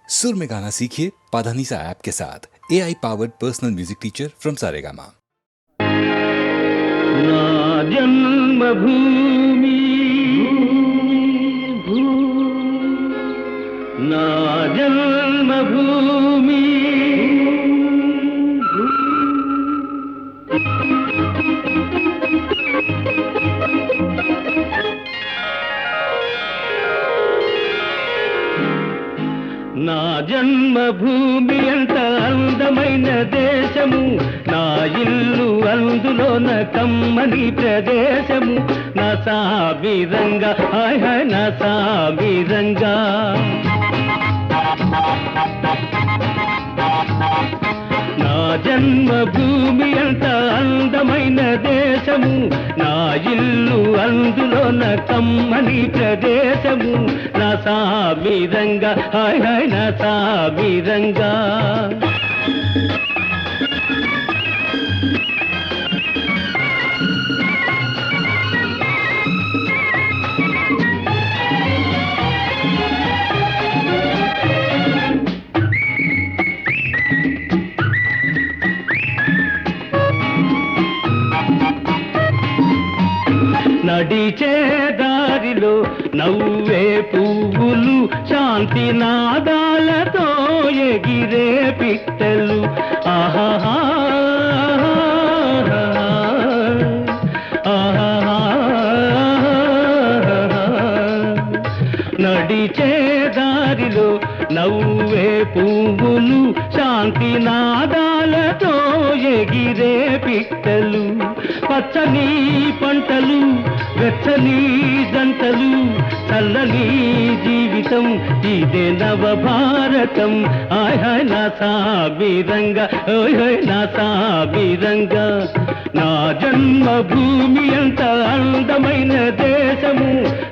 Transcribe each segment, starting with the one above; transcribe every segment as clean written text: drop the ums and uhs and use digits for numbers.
सुर में गाना सीखिए पाधानीसा ऐप के साथ AI powered personal music teacher from Saregama. నా జన్మభూమి నా జన్మభూమి నా జన్మభూమి ఎంత అందమైన దేశము, నా ఇల్లు అందులోన కమ్మని ప్రదేశము. నా సామిరంగా హాయ్ హాయ్ నా సామిరంగా. నా జన్మభూమి ఎంత అందమైన దేశము, నా ఇల్లు అందులోన కమ్మని ప్రదేశము. నా సామిరంగా హాయ్ హాయ్ నా సామిరంగా. నడిచే దారిలో నవ్వే పువ్వులు, శాంతి నాదాలతో ఎగిరే పిట్టలు. ఆహాహా ఆహాహా. నడిచే దారిలో నవ్వే పువ్వులు, శాంతి నాదాలతో ఎగిరే పిట్టలు. పచ్చని పంటలు, వెచ్చని జంటలు, చల్లని జీవితం ఇదే నవభారతం. హాయ్ హాయ్ నా సామిరంగా ఓయ్ హాయ్ నా సామిరంగా. నా జన్మభూమి ఎంత అందమైన దేశము,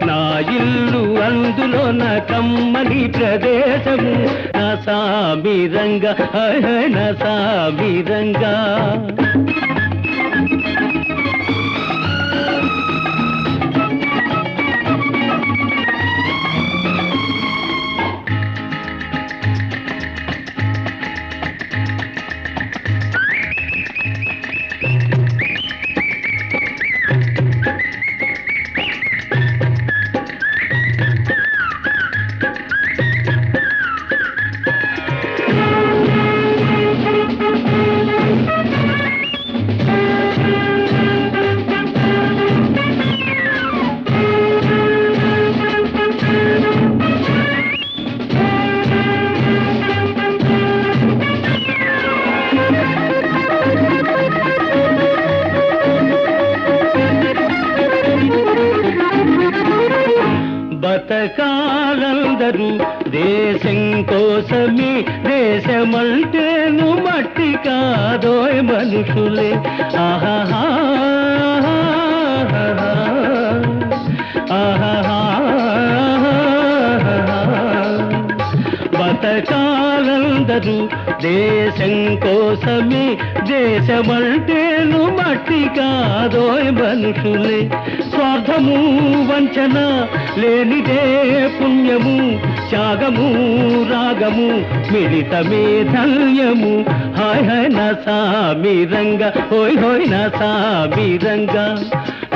నా ఇల్లు అందులోన కమ్మని ప్రదేశము. నా సామిరంగా హాయ్ హాయ్ నా సామిరంగా. బతకాలందరూ దేశం కోసమే, దేశమంటేను మట్టి కాదోయ్ మనుషులే. ఆహాహా ఆహాహా. బతకాలందరూ దేశం కోసమే, దేశమంటేను మట్టి కాదోయ్ మనుషులే. స్వార్థము వంచన లేనిదే పుణ్యము, త్యాగము రాగము మిళితమే ధన్యము. హాయ్ హాయ్ నా సామిరంగా హోయ్ హోయ్ నా సామిరంగా.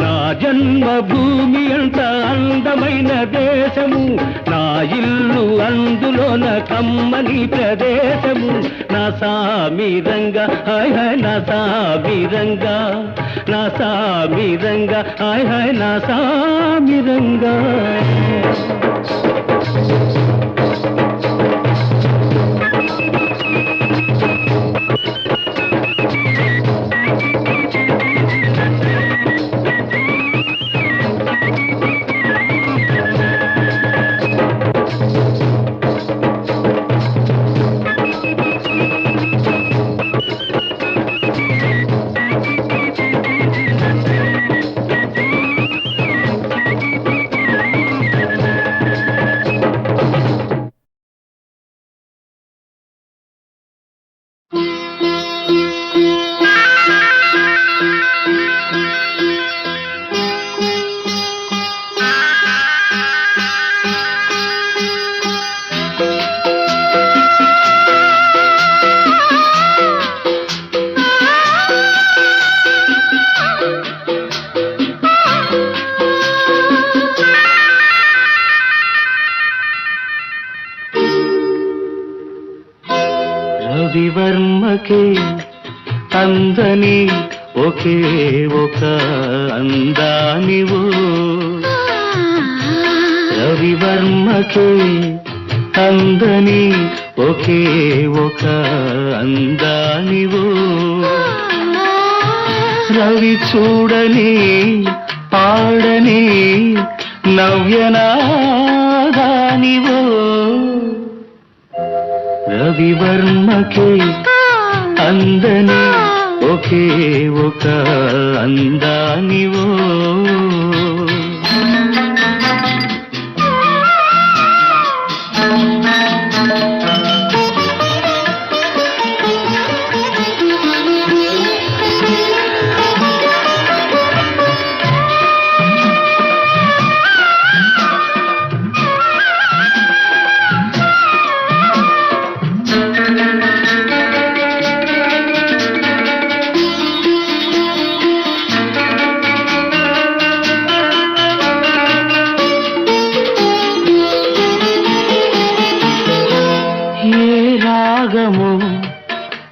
నా జన్మభూమి ఎంత అందమైన దేశము, నా ఇల్లు అందులోన కమ్మని ప్రదేశము. నా సామిరంగా హాయ్ హాయ్ నా సామిరంగా. నా సామిరంగా హాయ్ హాయ్ నా సామిరంగా. రవివర్మకే అందని ఒకే ఒక అందానివో రవివర్మకే అందని ఒకే ఒక అందానివో రవి చూడని పాడని నవ్యనాదానివో రవివర్మకే అందని ఒకే ఒక అందానివో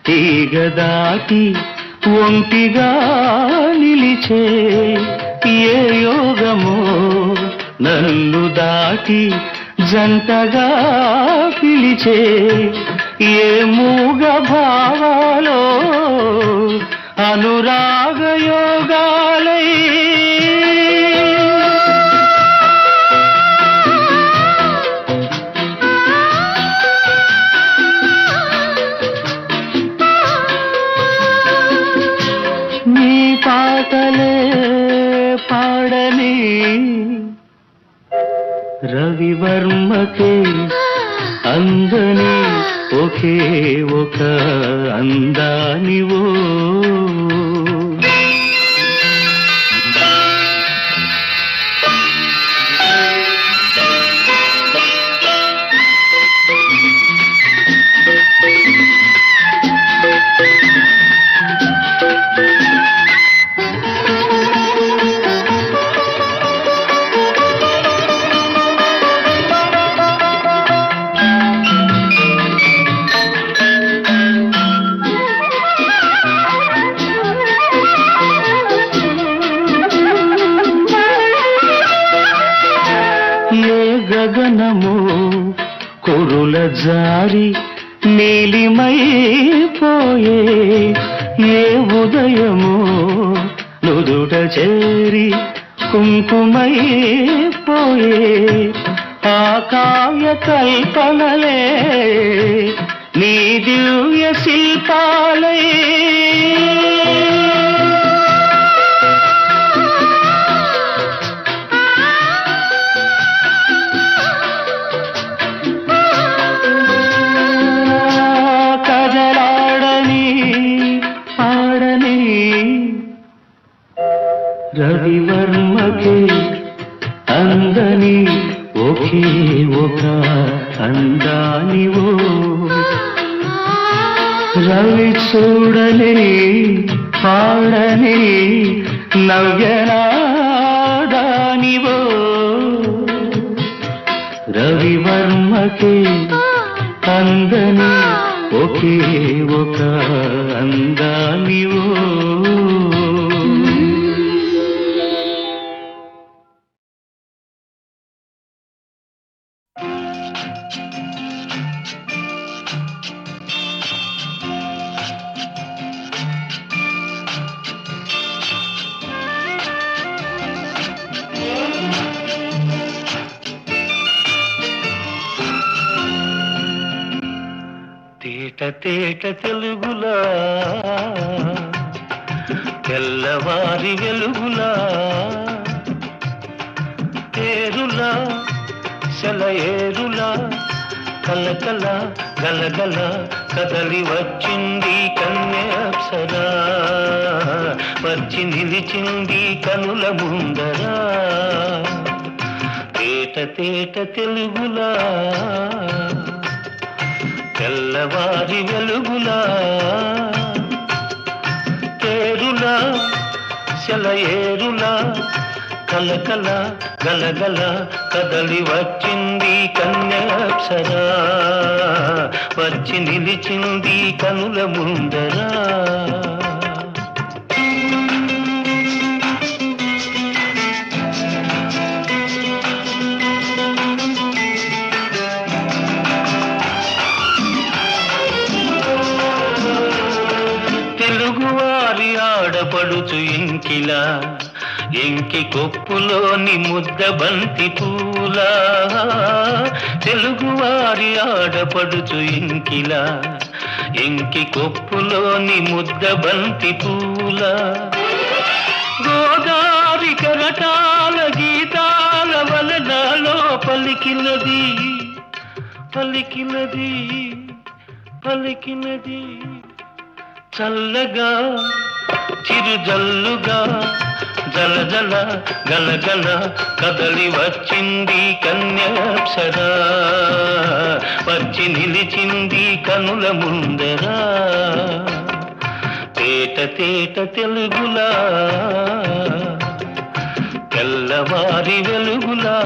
తీగదాటి ఒంటిగా నిలిచే ఏ యోగమో నన్ను దాటి జంటగా పిలిచే ఏ మూగ భావాలో అనురాగ యోగాలై పాటలే పాడని రవివర్మకే అందని ఒకే ఒక అందానివో గగనము కురుల జారి నీలిమైపోయే ఏ ఉదయము నుదుట చేరి కుంకుమైపోయే ఆ కావ్య కల్పనలే నీ దివ్య శిల్పాలే రవివర్మకే అందని ఒకే ఒక అందానివో రవి చూడని పాడని నవ్యనాదానివో రవివర్మకే అందని ఒకే ఒక అందానివో తేట తెలుగులా తెల్లవారి వెలుగులా ఏరులా సెలయేరులా కలకల గలగల కదలి వచ్చింది కన్య అప్సరా వచ్చి నిలిచింది కనుల ముందరా తేట తెలుగులా తెల్లవారి వెలుగులా తేరులా సెలయేరులా కలకల గలగల కదలి వచ్చింది కన్య అప్సరా వచ్చి నిలిచింది కనుల ముందరా. తెలుగువారి ఆడపడుచు ఇంకిలా, ఎంకి కొప్పులోని ముద్ద బంతి పూలా. తెలుగువారి ఆడపడుచు ఇంకిలా, ఎంకి కొప్పులోని ముద్ద బంతి పూలా. గోదారి కరటాల గీతాల వలనాలో పలికినది పలికినది పలికినది. చల్లగా చిరుజల్లుగా జలజల గలగల కదలి వచ్చింది కన్యాప్సరా. వచ్చి నిలిచింది కనుల ముందరా. తేట తేట తెలుగులా, తెల్లవారి వెలుగులా.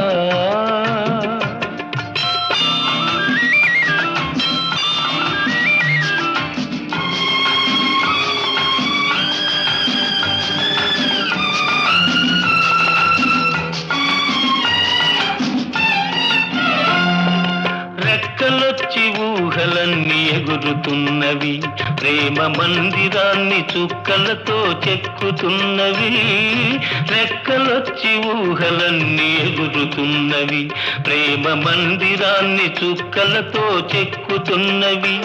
రెక్కలొచ్చి ఊహలన్నీ ఎగురుతున్నవి, ప్రేమ మందిరాన్ని చుక్కలతో చెక్కుతున్నవి. రెక్కలొచ్చి ఊహలన్నీ ఎగురుతున్నవి, ప్రేమ మందిరాన్ని చుక్కలతో చెక్కుతున్నవి.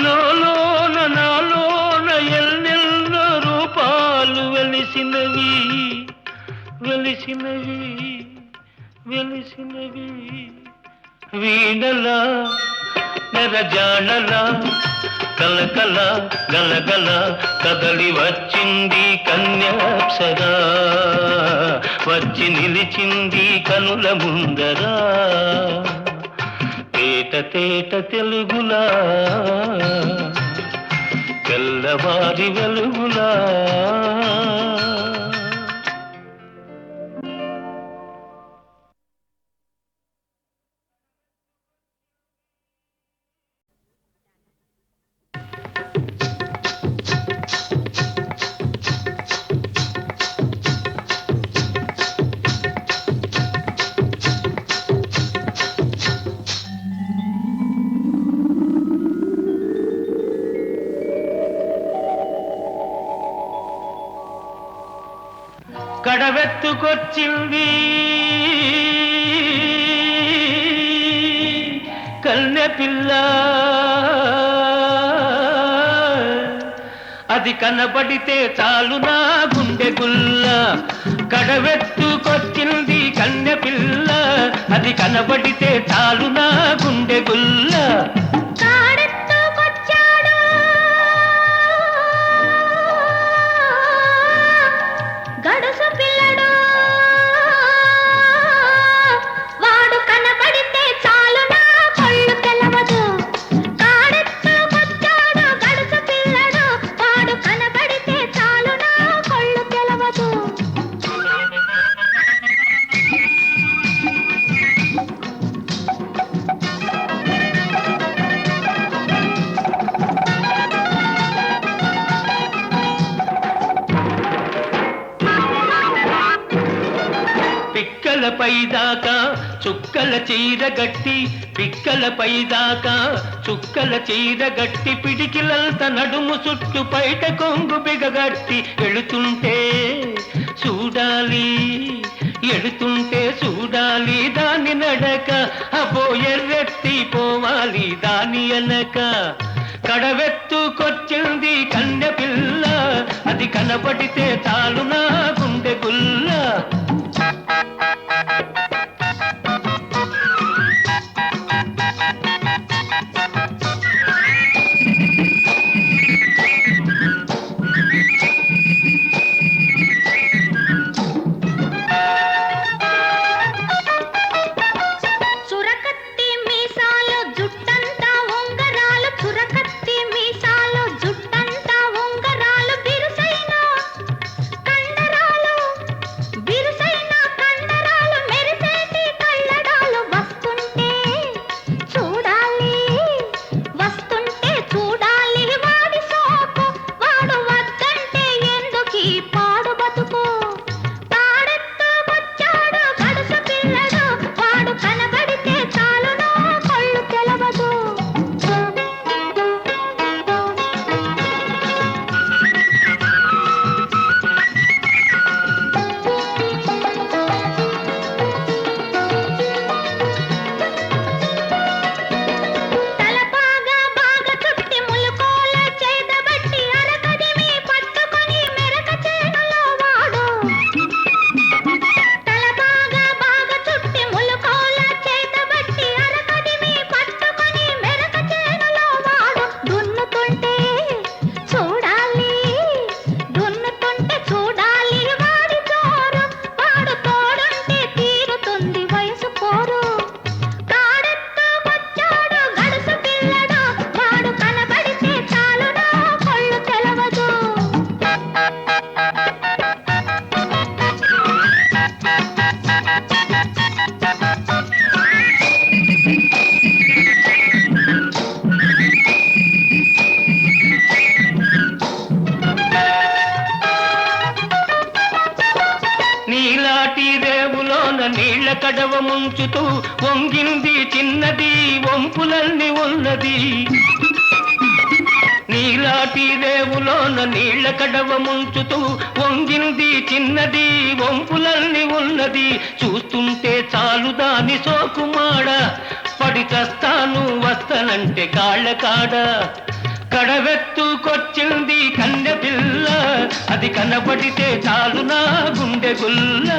లోలోన నాలోన ఎన్నెన్నో రూపాలు వెలిసినవి వెలిసినవి వెలిసినవి. వీణలా నెరజాడలా కలకల గలగల కదలి వచ్చింది కన్యాప్సరా. వచ్చి నిలిచింది కనుల ముందరా. తేట తేట తెలుగులా, తెల్లవారి వెలుగులా. కడవెత్తుకొచ్చింది కన్నె పిల్ల, అది కనబడితే చాలు నా గుండె గుల్ల. కడవెత్తుకొచ్చింది కన్నె పిల్ల, అది కనబడితే చాలు నా గుండె గుల్ల. పైదాకా చుక్కల చీర గట్టి, పిక్కల పైదాకా చుక్కల చీర గట్టి, పిడికిలంత నడుము చుట్టు పైట కొంగు బిగగట్టి ఎడుతుంటే చూడాలి ఎడుతుంటే చూడాలి దాని నడక. అబో ఎర్రెత్తి పోవాలి దాని అనక. కడవెత్తుకొచ్చింది కన్నె పిల్ల, అది కనబడితే చాలు నా గుండె గుల్ల. బిరుసైన కడవ ముంచుతూ వంగింది చిన్నది వంపులన్నీ ఉన్నది. నీలాటి రేవులోన నీళ్ల కడవ ముంచుతూ వంగింది చిన్నది వంపులన్నీ ఉన్నది. చూస్తుంటే చాలు దాని సోకుమాడ, పడి చస్తాను వస్తనంటే కాళ్ళ కాడ. కడవెత్తుకొచ్చింది కన్నె పిల్ల, అది కనబడితే చాలు నా గుండె గుల్ల.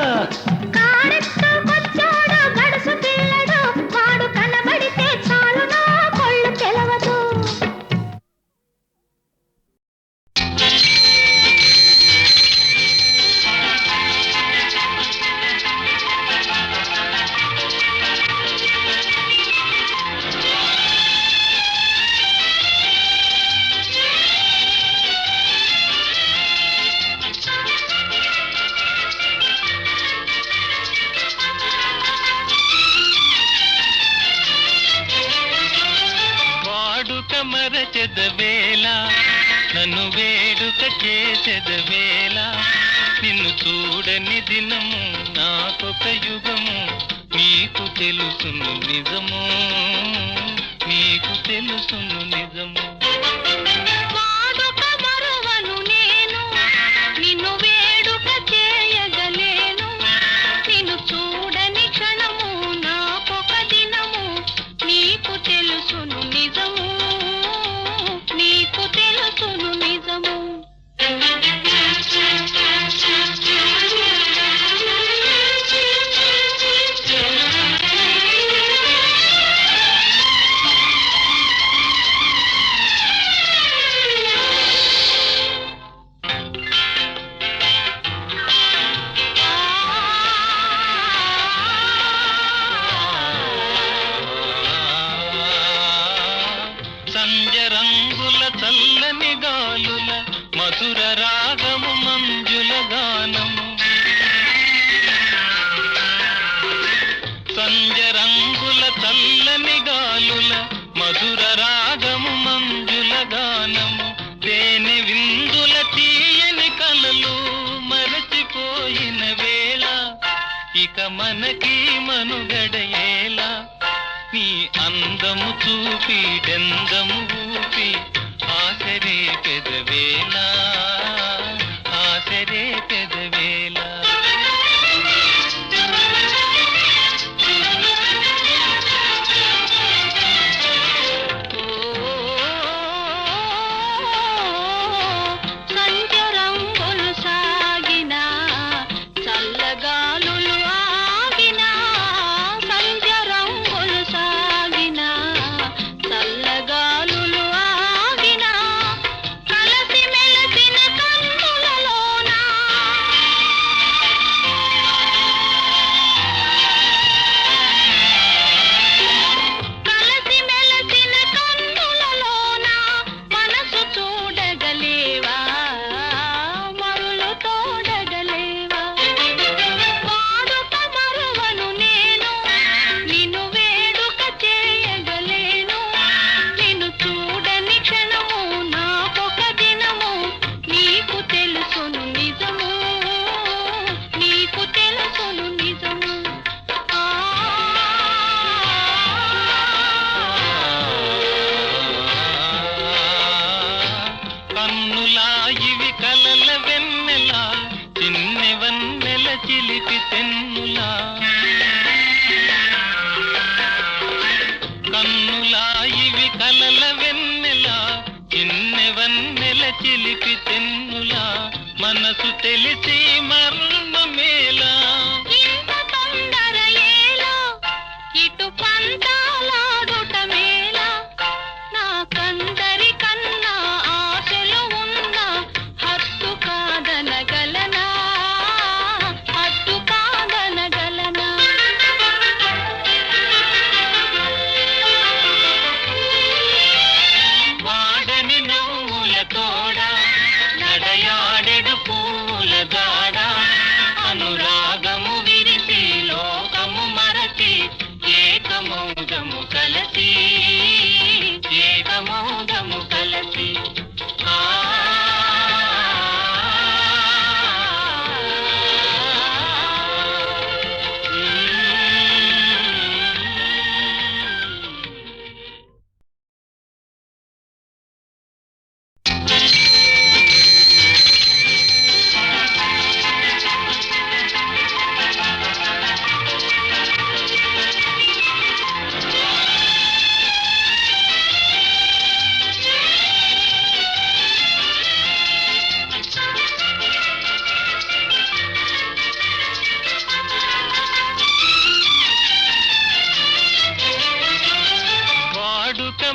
మరచెదవేళ నన్ను వేడుక చేసెదవేళ, నిన్ను చూడని దినము నాకొక యుగము. నీకు తెలుసును నిజము, నీకు తెలుసును నిజము. సంజరంగుల చల్లని గాలుల మధుర రాగము మంజుల గానము. సంజరంగుల చల్లని గాలుల మధుర రాగము మంజుల గానము. తేనె విందుల తీయని కలలు మరచిపోయిన వేళ, ఇక మనకి మనుగడయేలా. నీ అందము చూపి డెందము ఊపి ఆసరే పెదవేళ, ఆసరే పెదవేళ. సంజరంగులు సాగిన చల్లగాలులు ఆగిన, సంజరంగులు సాగిన చల్లగాలులు ఆగిన, కలసి మెలసిన కన్నులలోన కలసి మెలసిన కన్నులలోన మనసు చూడగలేవా, మరులు తోడగలేవా. వాడుక మరువను నేను, నిన్ను వేడుక చేయగలేను. నిన్ను చూడని క్షణము నాకొక దినము. నీకు తెలుసును నిజము, నీకు తెలుసును నిజము. కన్నులా ఇవి కలల వెన్నెలా, చిన్నె వన్నెల చిలిపి తెన్నులా. కన్నులా ఇవి కలల వెన్నెలా, చిన్నె వన్నెల చిలిపి తెన్నులా. మనసు తెలిసి మర్మమేలా, ఇంత తొందర ఏలా, ఇటు పంతాలాడుట మేలా. నాకందరి కన్నా ఆశలు ఉన్న హద్దు కాదనగలనా, హద్దు కాదనగలనా. వాడని నవ్వుల తోడ, నడయాడెడు పూల గాడ,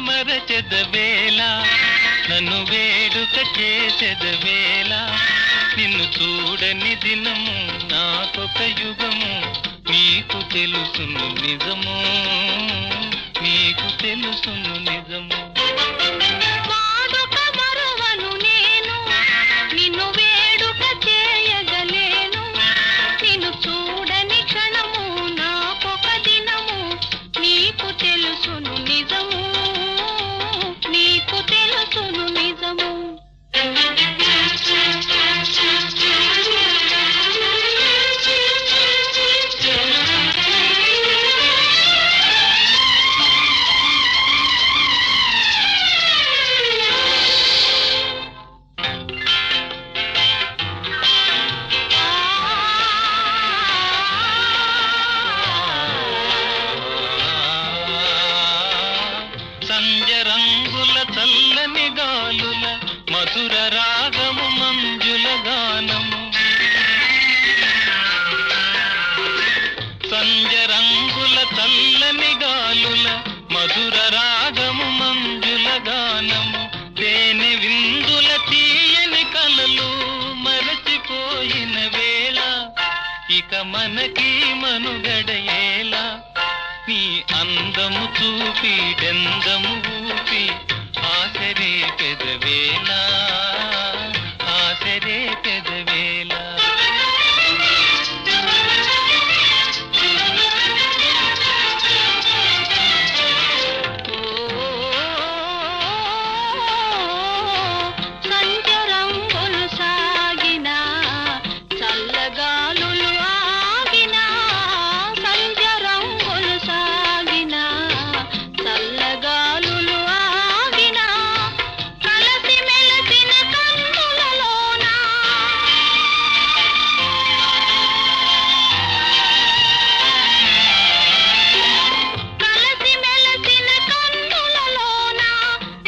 మరచెదవేళ నన్ను వేడుక చేసెదవేళ నిన్ను చూడని దినము నాకొక యుగము నీకు తెలుసును నిజము నీకు తెలుసును నిజము వాడుక మరువను నేను నిన్ను వేడుక చేయగలేను నిన్ను చూడని క్షణము నాకొక దినము నీకు తెలుసును నిజము నీకు తెలుసును నిజము సంజరంగుల చల్లని గాలుల మధుర రాగము మంజుల గానము సంజరంగుల చల్లని గాలుల మధుర రాగము మంజుల గానము తేనె విందుల తీయని కలలు మరచిపోయిన వేళ ఇక మనకి మనుగడయేలా నీ అందము చూపి డెందము ఊపి ఆసరే పెదవేళ ఆసరే పెదవేళ సంచరంగులు సాగినా చల్లగాలులు ఆగినా సంచరంగులు సాగినా చల్లగాలులు ఆగినా కలసి మెలసిన కన్నులలోన కలసి మెలసిన కన్నులలోన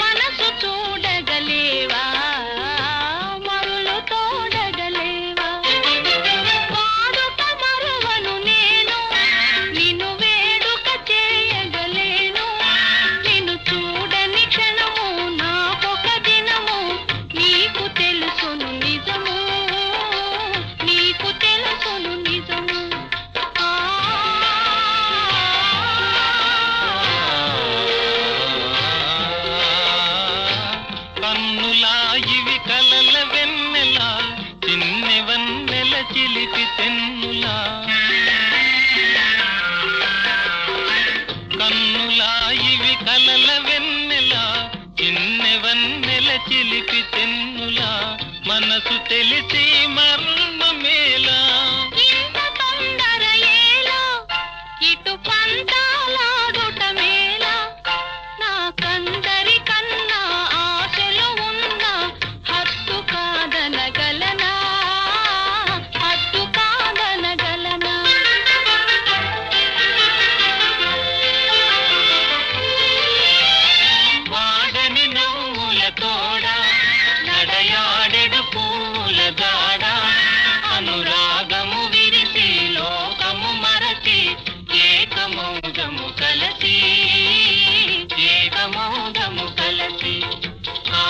మనసు చూడగలేవా మరులు తోడగలేవా వాడుక మరువను నేను నిన్ను వేడుక చేయగలేను నిన్ను చూడని క్షణము నాకొక దినము నీకు తెలుసును నిజము నీకు తెలుసును నిజము కన్నులా ఇవి కలల వెన్నెలా చిన్నె వన్నెల చిలిపి తెన్నులా కన్నులా ఇవి కలల వెన్నెలా చిన్నె వన్నెల చిలిపి తెన్నులా మనసు తెలిసి మర్మమేలా ఇంత తొందర ఏలా ఇటు పంతాలాడుట మేలా నాకందరి కన్నా ఆశలు ఉన్న హత్తు కాదనగలనా హత్తు కాదనగలనా వాడని నవ్వుల తోడ నడయాడెడు పూల గాడ అనురాగము విరిసి లోకము మరచి ఏకమౌదము కలసి ఏకమౌదము కలసి ఆ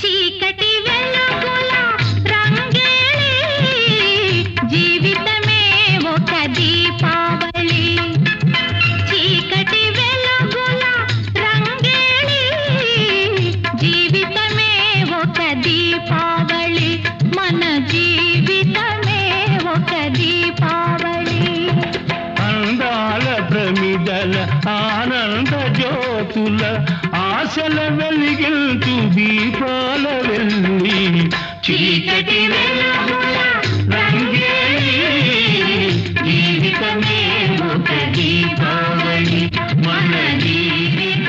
చీకటి వెలుగుల రంగేలి జీవితమే ఒక దీపావళి చీకటి వెలుగుల రంగేలి జీవితమే ఒక దీపావళి మన జీవితమే ఒక దీపావళి అందాల ప్రమిదల ఆనంద జ్యోతుల ఆశల వెలిగించు దీపాల వెళ్ళి చీకటి వెలుగుల రంగేలి జీవితమే ఒక దీపావళి మన జీవిత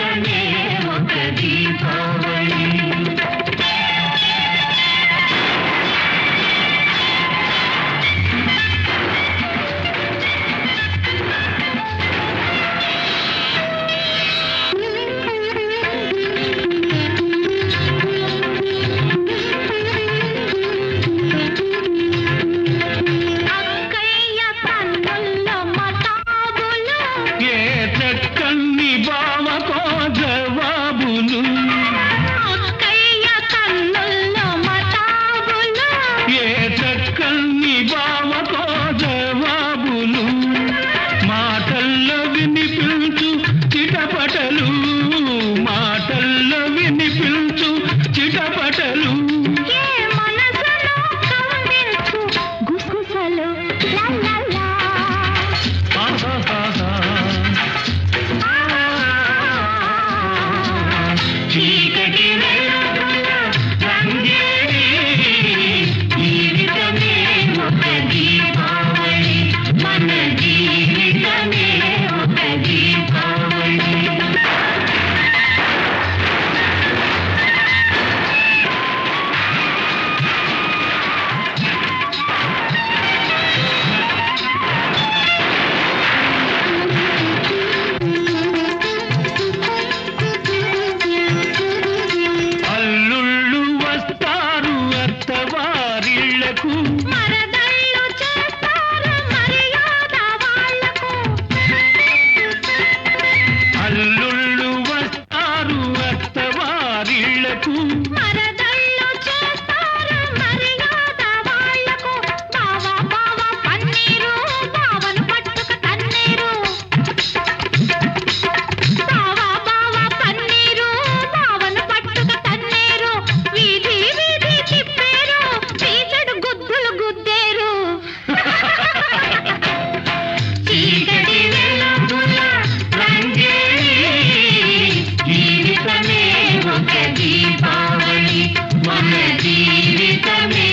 దీపావళి మన జీవితమే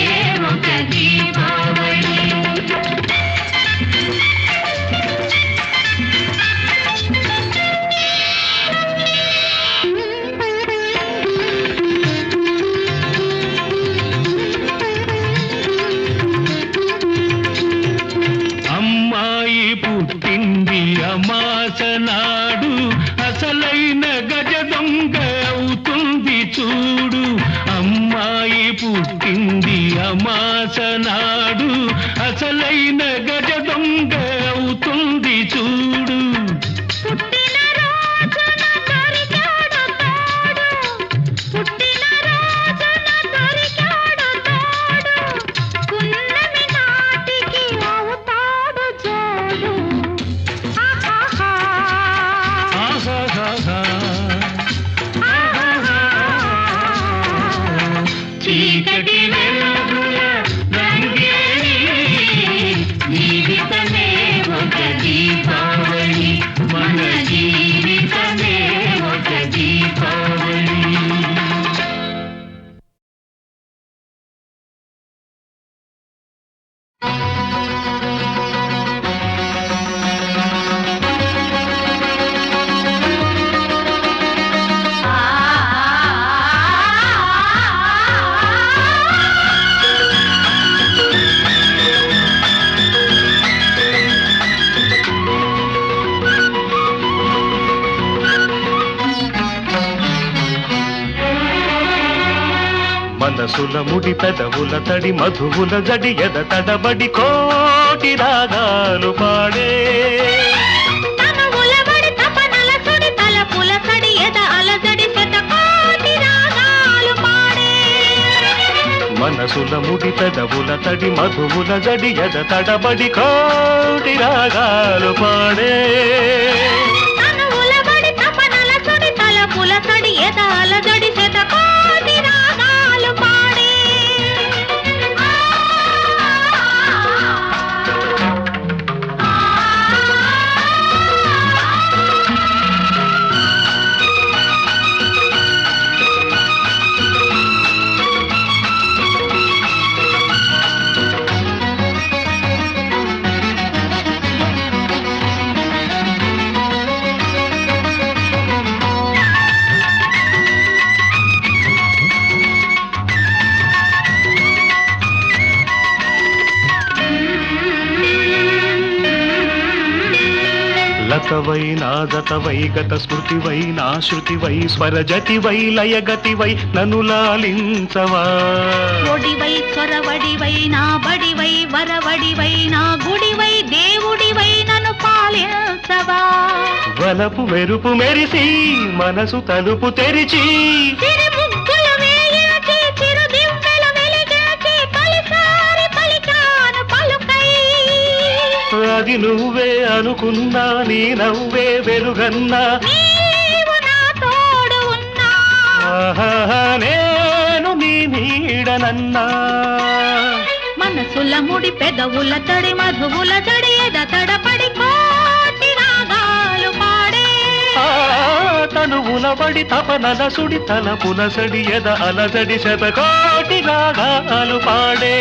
ఒక దీపావళి. అమ్మాయి పుట్టింది అమాస నాడు, అసలైన గజ దొంగ అవుతుంది చూడు. అమ్మాయి పుట్టింది అమాస నాడు, అసలైన గజ దొంగ అవుతుంది చూడు. చీకటి వెలుగుల రంగేలి జీవితమే ఒక దీపావళి మన జీవితమే ఒక దీపావళి. మనసుల ముడి పెదవుల తడి మధువుల జడి ఎద తడబడి కోటి రాగాలు పాడే. మనసుల ముడి పెదవుల తడి మధువుల జడి ఎద తడబడి కోటి రాగాలు పాడే. లతవై నాదతవై గత స్మృతివై నా శృతివై స్వరజతివై లయగతివై నన్ను లాలించవా. ఒడివై స్వరవడివై నా బడివై వరవడివై నా గుడివై దేవుడివై నన్ను పాలించవా. వలపు మెరుపు మెరిసి మనసు తలుపు తెరిచి అది నువ్వే అనుకున్నా నీ నవ్వే వెలుగన్నా. నేను నీ నీడనన్నా. మనసుల ముడి పెదవుల తడి మధువుల తడి ఎద తడపడి కోటి రాగాలు పాడే. తనువుల బడి తపనల సుడి తలపుల సడి ఎద అలజడి శతకోటి రాగాలు పాడే.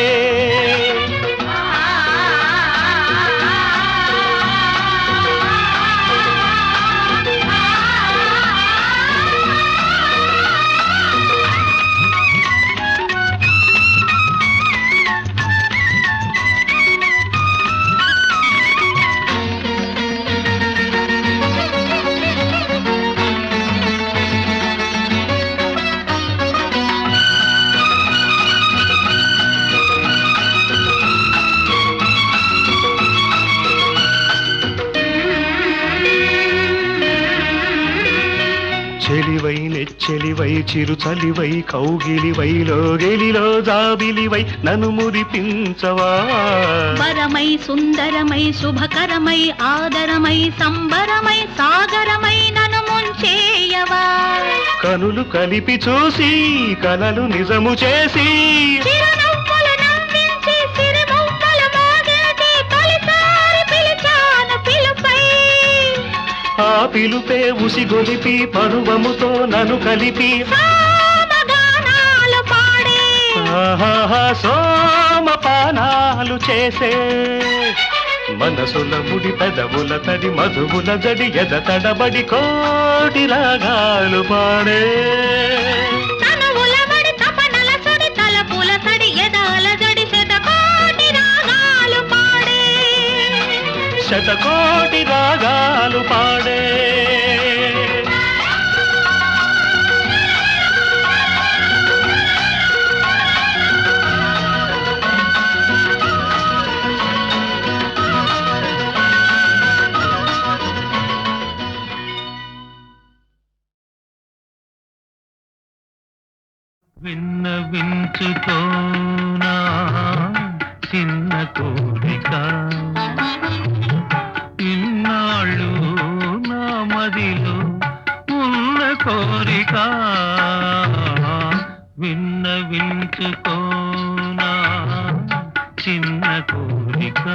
చెలివై నెచ్చెలివై చిరుచలివై కౌగిలివై లోగెలిలో జాబిలివై నన్ను మురిపించవా. వరమై సుందరమై శుభకరమై ఆదరమై సంబరమై సాగరమై నన్ను ముంచేయవా. కనులు కలిపి చూసి కలలు నిజము చేసి ఆ పిలుపే ఉసిగొలిపి పరువముతో నన్ను కలిపి ఆహాహా సోమపానాలు చేసే మనసుల ముడి పెదవుల తడి మధువుల జడి ఎద తడబడి కోటి రాగాలు పాడే తనువుల వడి తపనల సడి తలపుల సడి ఎదాల జడి శతకోటి రాగాలు పాడే శతకోటి రాగాలు పాడే విన్నవించుకోనా చిన్న కోరిక ఇన్నాళ్ళు నా మదిలో ఉన్న కోరిక విన్నవించుకోనా చిన్న కోరిక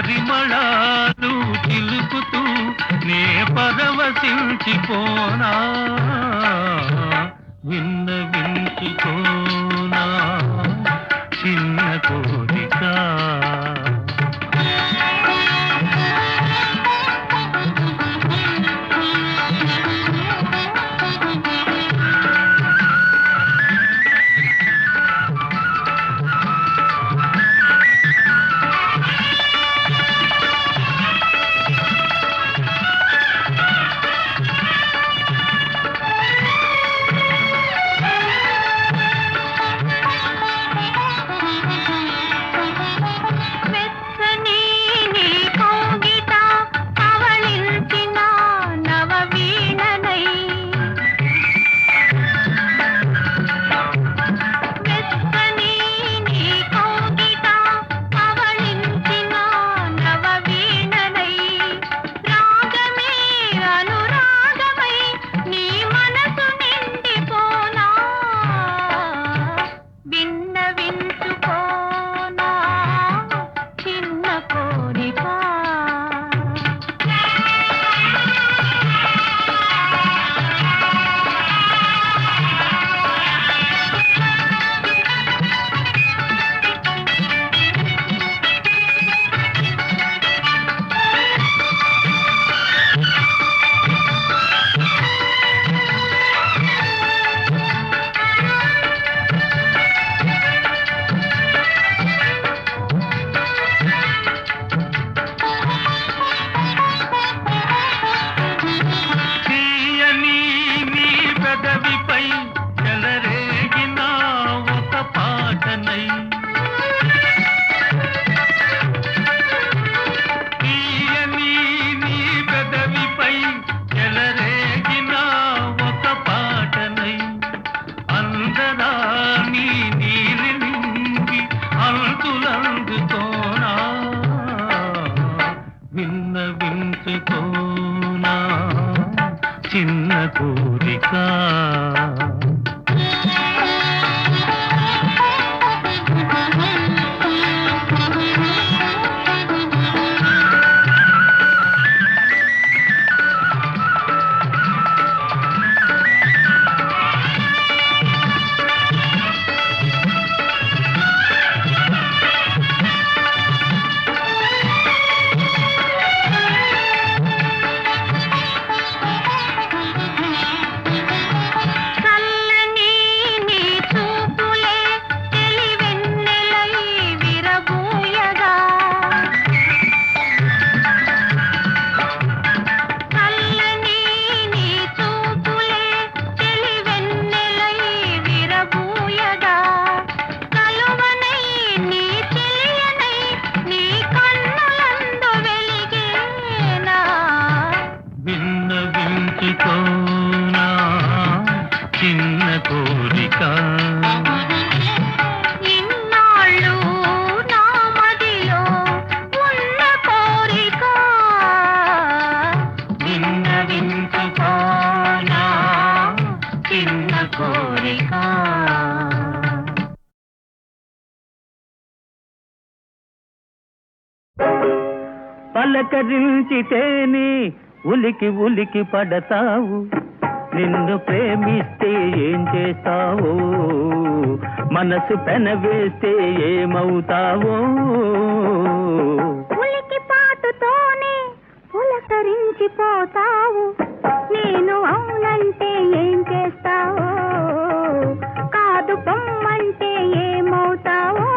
పరిమళాలు చిలుకుతూ నే పరవశించిపోనా విన్నవించుకోనా చిన్న కోరిక విన్నవించుకోనా చిన్న కోరిక కల పలకరించితేనే ఉలికి ఉలికి పడతావు, నిన్ను ప్రేమిస్తే ఏం చేస్తావో, మనసు పెనవేస్తే ఏమవుతావో. ఉలికి పాటుతోనే పులకరించిపోతావు, నేను అవునంటే ఏం చేస్తావో, కాదు పొమ్మంటే ఏమవుతావో.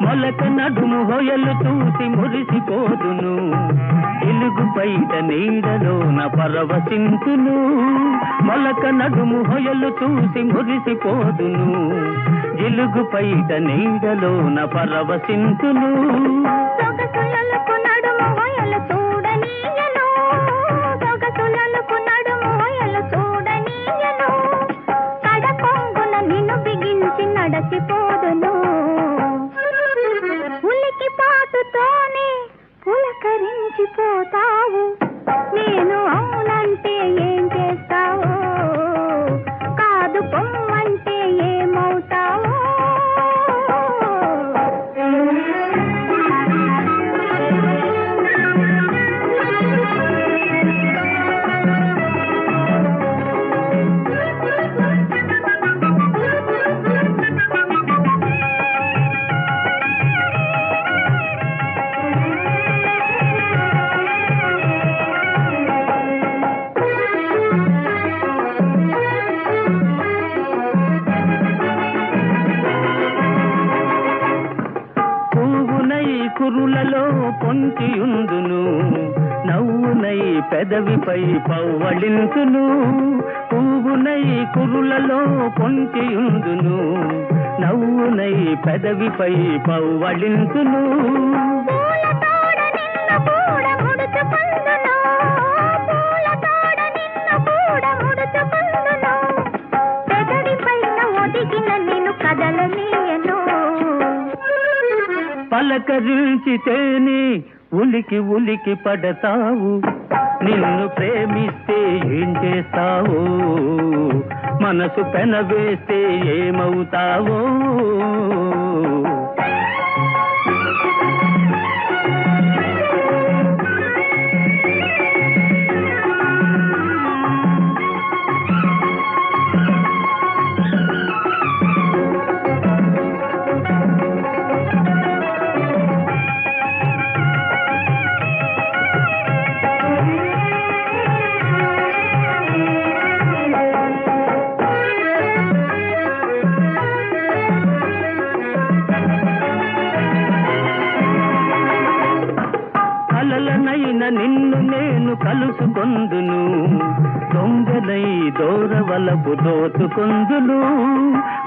మొలక నడుము హొయలు చూసి మురిసిపోదును, ఇలుగు బయట నీడలోన పరవశింతును. మొలక నడుము హొయలు చూసి మురిసిపోదును, ఇలుగు బయట నీడలోన పరవశింతును. సొగసులకు నడుము హొయలు చూడనీయను, సొగసులకు నడుము హొయలు చూడనీయను, కడకొంగున నిన్ను బిగించి నడచిపోదును. ఉలికి పాటుతోనే పులకరించిపోతావు, నేను అవునంటే ఏం చేస్తావో, కాదు పొమ్మంటే ఏమవుతావో. పువ్వునై కురులలో పొంచియుందును, నవ్వునై పెదవిపై పవ్వళింతును. పువ్వునై కురులలో పొంచియుందును, నవ్వునై పెదవిపై పవ్వళింతును. పూల తోడ నిన్ను కూడా ముడుచుకుందును, పూల తోడ నిన్ను కూడా ముడుచుకుందును, పెదవి పైన ఒదిగిన నిన్ను కదలనీయను. పలకరించితేనే ఉలికి ఉలికి పడతావు, నిన్ను ప్రేమిస్తే ఏం చేస్తావో, మనసు పెనవేస్తే ఏమవుతావో. కలలనైన నిన్ను నేను కలుసుకొందును, దొంగనై దోరవలపు దోచుకొందును.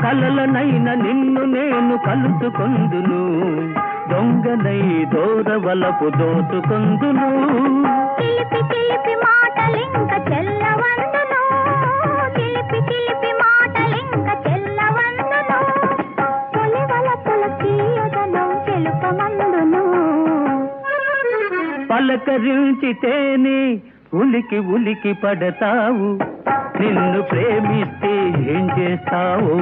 కలలనైన నిన్ను నేను కలుసుకొందును, దొంగనై దోరవలపు దోచుకొందును. చిలిపి చిలిపి మాటలింక చెల్లవందును, చిలిపి చిలిపి మాటలింక చెల్లవందును, తొలివలపుల తీయదను చెలుపమందును. పలకరించితేనే ఉలికి ఉలికి పడతావు, నిన్ను ప్రేమిస్తే ఏం చేస్తావో,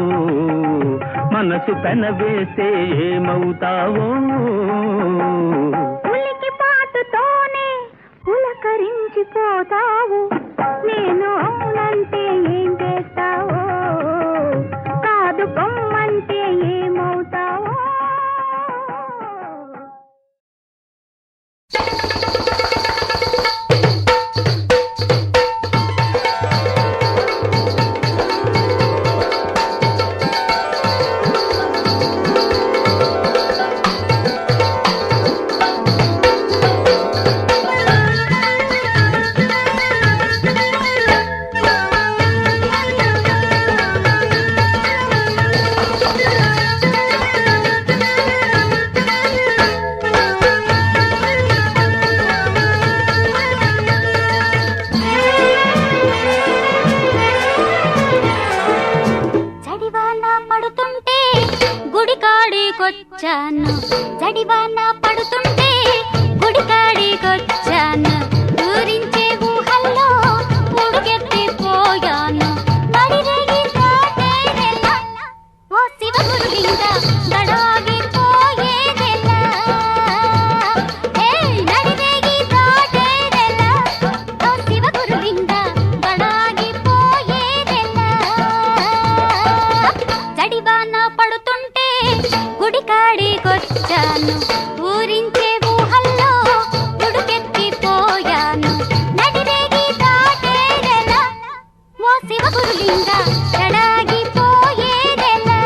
మనసు పెనవేస్తే ఏమవుతావో. ఉలికి పాటుతోనే పులకరించిపోతావు, నేను అవునంటే ఏం చేస్తావో, కాదు పొమ్మంటే ఏమవుతావో. గుడికాడికొచ్చాను జడివాన పడుతుంటే గుడికాడికొచ్చాను ఊరించే ఊహల్లో ఉడుకెత్తిపోయాను నడిరేగి దాటేదెలా ఓ శివగురులింగ దడాగిపోయేదెలా ఏ నడిరేగి దాటేదెలా ఓ శివగురులింగ దడాగిపోయేదెలా జడివాన పడుతుంటే గుడికాడికొచ్చాను ఊరించే ఊహల్లో ఉడుకెత్తిపోయాను నడిరేగి దాటేదెలా ఓ శివగురులింగ దడాగిపోయేదెలా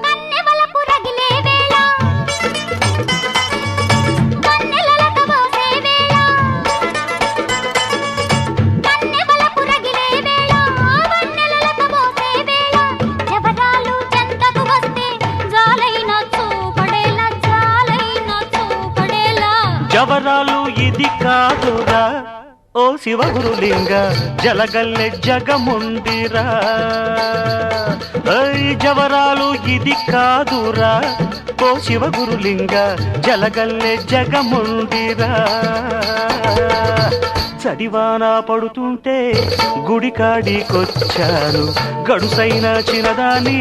కన్నెవలపు రగిలే వేళ కన్నెలలక మోసే వేళ కన్నెవలపు రగిలే వేళ వన్నెలలక మోసే వేళ జబరాలు చెంతకు వస్తే జాలైన చూపడేలా జవరాలు ఇది కాదురా ఓ శివగురులింగ జలగల్లె జగముండిరా జవరాలు ఇది కాదురా ఓ శివగురులింగ జలగల్లె జగముండిరా చడివాన పడుతుంటే గుడికాడికొచ్చాను గడుసైన చిన్నదాని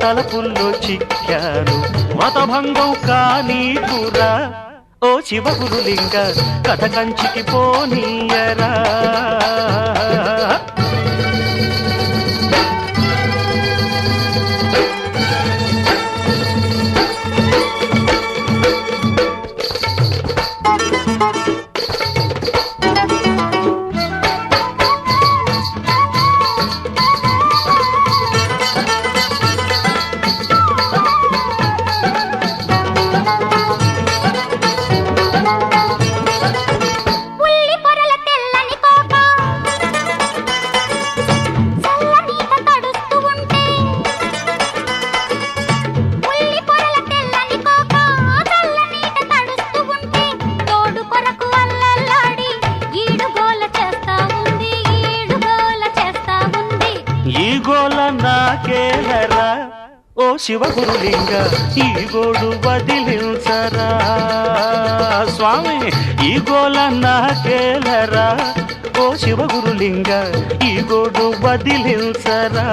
తలపుల్లో చిక్కాను మతభంగం కానీకురా ఓ శివగురులింగ కథ కంచికి పోనీయరా ఉల్లి పొరల తెల్లని కోక చల్లనీట తడుస్తూ ఉంటే ఉల్లి పొరల తెల్లని కోక చల్లనీట తడుస్తూ ఉంటే తోడు కొరకు అల్లల్లాడి ఈడుగోల చేస్తా ఉంది ఈ గోల నాకేలరా ఓ శివగురులింగ ఈ గోడు వదిలించరా స్వామి ఈ గోల నాకేలరా ఓ శివగురులింగ ఈ గోడు వదిలించరా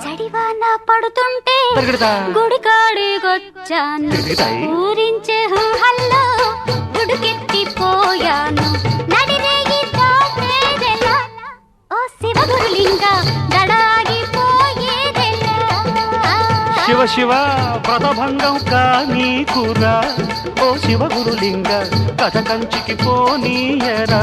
చడివాన పడుతుంటే పరిగెడతా. గుడికాడికొచ్చాను తిరిగితాయి. ఊరించే ఊహల్లో ఉడుకెత్తిపోయాను నడిరేగి దాటేదెలా ఓ శివగురులింగ దడాగిపోయేదెలా శివ శివ వ్రతభంగం కానీకురా ఓ శివగురులింగ కథ కంచికి పోనీయరా